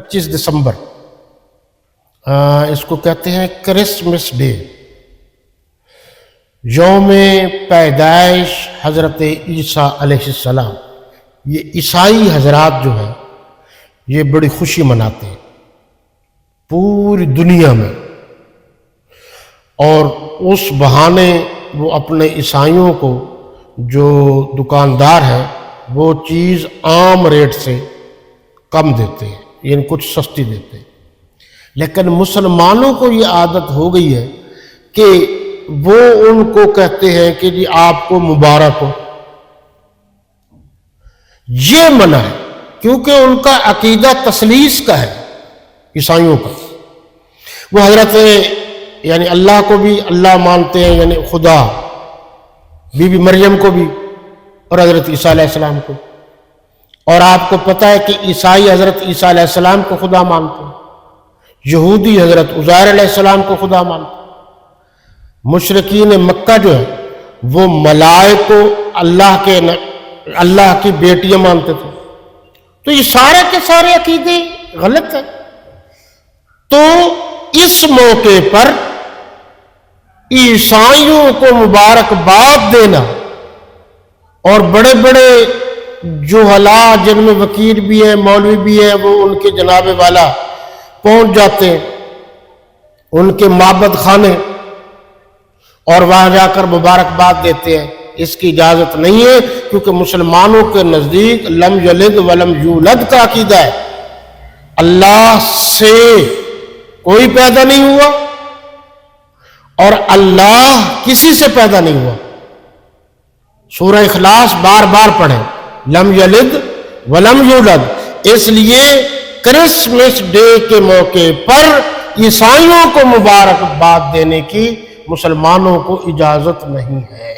25 دسمبر اس کو کہتے ہیں کرسمس ڈے، یوم پیدائش حضرت عیسیٰ علیہ السلام۔ یہ عیسائی حضرات جو ہیں یہ بڑی خوشی مناتے ہیں پوری دنیا میں، اور اس بہانے وہ اپنے عیسائیوں کو جو دکاندار ہیں وہ چیز عام ریٹ سے کم دیتے ہیں، یعنی کچھ سستی دیتے ہیں۔ لیکن مسلمانوں کو یہ عادت ہو گئی ہے کہ وہ ان کو کہتے ہیں کہ جی آپ کو مبارک ہو۔ یہ منع ہے کیونکہ ان کا عقیدہ تثلیث کا ہے، عیسائیوں کا۔ وہ حضرت یعنی اللہ کو بھی اللہ مانتے ہیں، یعنی خدا، بی بی مریم کو بھی اور حضرت عیسیٰ علیہ السلام کو۔ اور آپ کو پتہ ہے کہ عیسائی حضرت عیسیٰ علیہ السلام کو خدا مانتے ہیں، یہودی حضرت عزیر علیہ السلام کو خدا مانتے ہیں۔ مشرکین مکہ جو ہے وہ ملائکہ کو اللہ کی بیٹیاں مانتے تھے۔ تو یہ سارے کے سارے عقیدے غلط ہیں۔ تو اس موقع پر عیسائیوں کو مبارکباد دینا، اور بڑے بڑے جہلاء جن میں وکیل بھی ہیں مولوی بھی ہیں وہ ان کے جناب والا پہنچ جاتے ہیں ان کے معبد خانے اور وہاں جا کر مبارکباد دیتے ہیں، اس کی اجازت نہیں ہے، کیونکہ مسلمانوں کے نزدیک لم یلد ولم یولد کا عقیدہ ہے۔ اللہ سے کوئی پیدا نہیں ہوا اور اللہ کسی سے پیدا نہیں ہوا۔ سورہ اخلاص بار بار پڑھیں، لم یلد ولم یولد۔ اس لیے کرسمس ڈے کے موقع پر عیسائیوں کو مبارکباد دینے کی مسلمانوں کو اجازت نہیں ہے۔